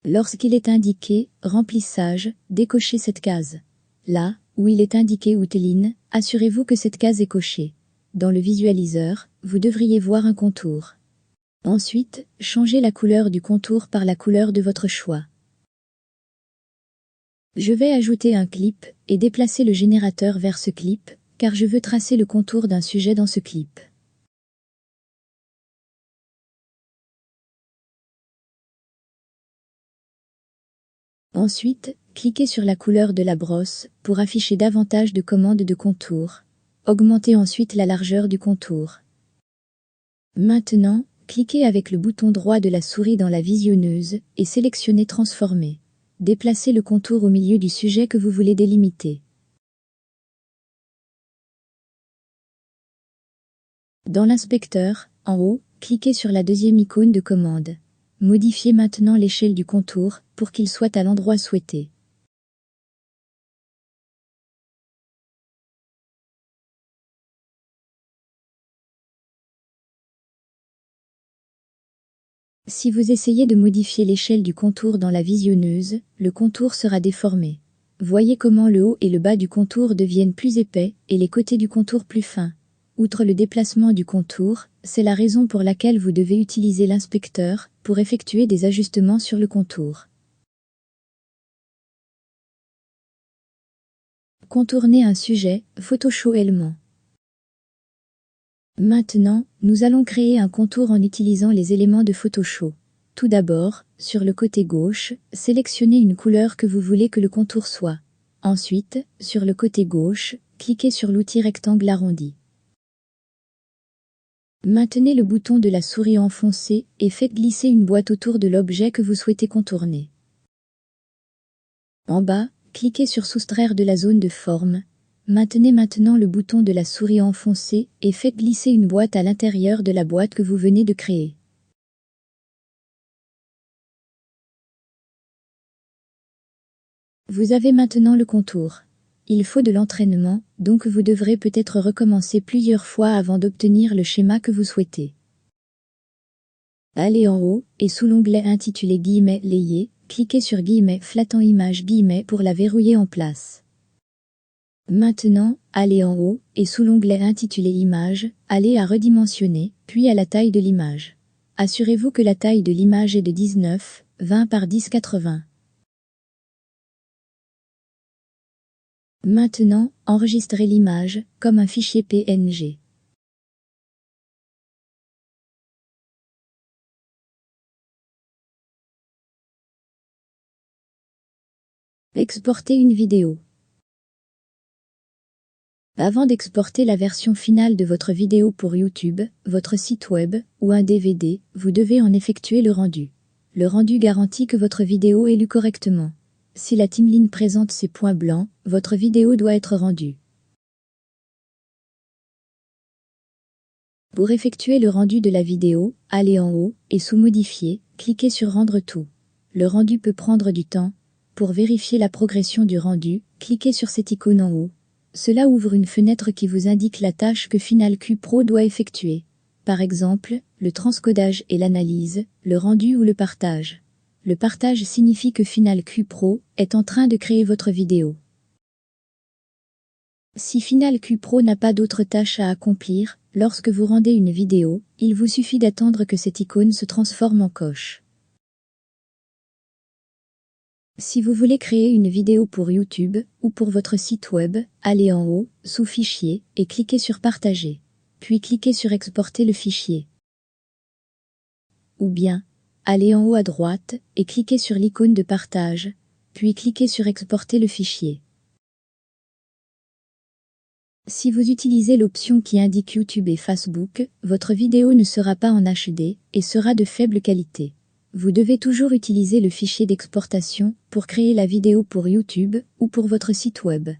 Lorsqu'il est indiqué « Remplissage », décochez cette case. Là, où il est indiqué « Outline », assurez-vous que cette case est cochée. Dans le visualiseur, vous devriez voir un contour. Ensuite, changez la couleur du contour par la couleur de votre choix. Je vais ajouter un clip et déplacer le générateur vers ce clip, car je veux tracer le contour d'un sujet dans ce clip. Ensuite, cliquez sur la couleur de la brosse pour afficher davantage de commandes de contour. Augmentez ensuite la largeur du contour. Maintenant, cliquez avec le bouton droit de la souris dans la visionneuse et sélectionnez Transformer. Déplacez le contour au milieu du sujet que vous voulez délimiter. Dans l'inspecteur, en haut, cliquez sur la deuxième icône de commande. Modifiez maintenant l'échelle du contour pour qu'il soit à l'endroit souhaité. Si vous essayez de modifier l'échelle du contour dans la visionneuse, le contour sera déformé. Voyez comment le haut et le bas du contour deviennent plus épais et les côtés du contour plus fins. Outre le déplacement du contour, c'est la raison pour laquelle vous devez utiliser l'inspecteur pour effectuer des ajustements sur le contour. Contourner un sujet, Photoshop élément. Maintenant, nous allons créer un contour en utilisant les éléments de Photoshop. Tout d'abord, sur le côté gauche, sélectionnez une couleur que vous voulez que le contour soit. Ensuite, sur le côté gauche, cliquez sur l'outil rectangle arrondi. Maintenez le bouton de la souris enfoncé et faites glisser une boîte autour de l'objet que vous souhaitez contourner. En bas, cliquez sur Soustraire de la zone de forme. Maintenez maintenant le bouton de la souris enfoncé et faites glisser une boîte à l'intérieur de la boîte que vous venez de créer. Vous avez maintenant le contour. Il faut de l'entraînement, donc vous devrez peut-être recommencer plusieurs fois avant d'obtenir le schéma que vous souhaitez. Allez en haut, et sous l'onglet intitulé « Layer », cliquez sur « Flattant image » pour la verrouiller en place. Maintenant, allez en haut, et sous l'onglet intitulé « Image », allez à Redimensionner, puis à la taille de l'image. Assurez-vous que la taille de l'image est de 19,20 par 10,80. Maintenant, enregistrez l'image, comme un fichier PNG. Exporter une vidéo. Avant d'exporter la version finale de votre vidéo pour YouTube, votre site web ou un DVD, vous devez en effectuer le rendu. Le rendu garantit que votre vidéo est lue correctement. Si la timeline présente ces points blancs, votre vidéo doit être rendue. Pour effectuer le rendu de la vidéo, allez en haut et sous Modifier, cliquez sur Rendre tout. Le rendu peut prendre du temps. Pour vérifier la progression du rendu, cliquez sur cette icône en haut. Cela ouvre une fenêtre qui vous indique la tâche que Final Cut Pro doit effectuer. Par exemple, le transcodage et l'analyse, le rendu ou le partage. Le partage signifie que Final Cut Pro est en train de créer votre vidéo. Si Final Cut Pro n'a pas d'autres tâches à accomplir, lorsque vous rendez une vidéo, il vous suffit d'attendre que cette icône se transforme en coche. Si vous voulez créer une vidéo pour YouTube ou pour votre site web, allez en haut, sous Fichier, et cliquez sur Partager. Puis cliquez sur Exporter le fichier. Ou bien, allez en haut à droite et cliquez sur l'icône de partage, puis cliquez sur Exporter le fichier. Si vous utilisez l'option qui indique YouTube et Facebook, votre vidéo ne sera pas en HD et sera de faible qualité. Vous devez toujours utiliser le fichier d'exportation pour créer la vidéo pour YouTube ou pour votre site web.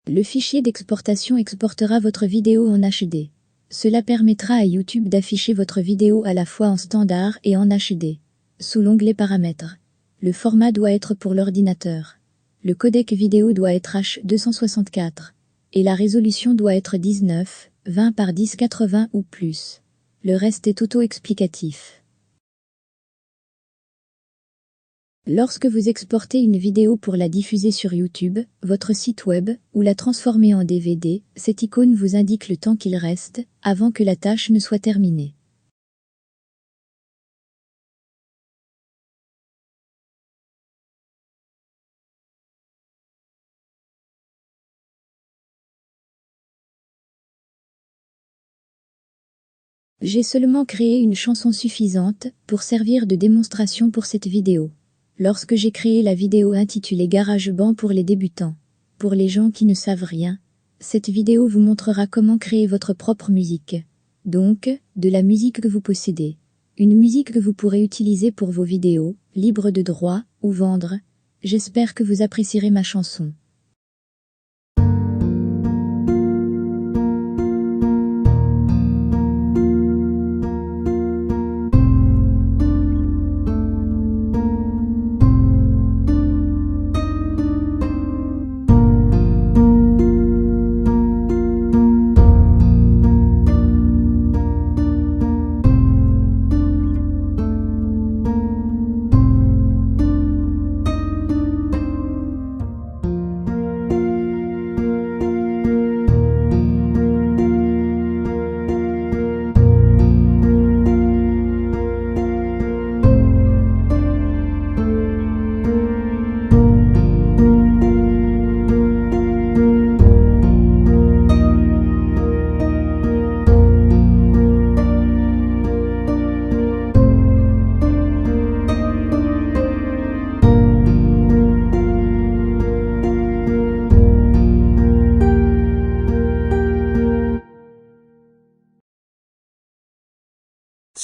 Le fichier d'exportation exportera votre vidéo en HD. Cela permettra à YouTube d'afficher votre vidéo à la fois en standard et en HD. Sous l'onglet Paramètres, le format doit être pour l'ordinateur. Le codec vidéo doit être H264. Et la résolution doit être 19:20 par 1080 ou plus. Le reste est auto-explicatif. Lorsque vous exportez une vidéo pour la diffuser sur YouTube, votre site web, ou la transformer en DVD, cette icône vous indique le temps qu'il reste, avant que la tâche ne soit terminée. J'ai seulement créé une chanson suffisante pour servir de démonstration pour cette vidéo. Lorsque j'ai créé la vidéo intitulée GarageBand pour les débutants, pour les gens qui ne savent rien, cette vidéo vous montrera comment créer votre propre musique. Donc, de la musique que vous possédez. Une musique que vous pourrez utiliser pour vos vidéos, libre de droit, ou vendre. J'espère que vous apprécierez ma chanson.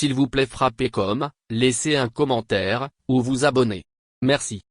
S'il vous plaît frappez comme, laissez un commentaire, ou vous abonner. Merci.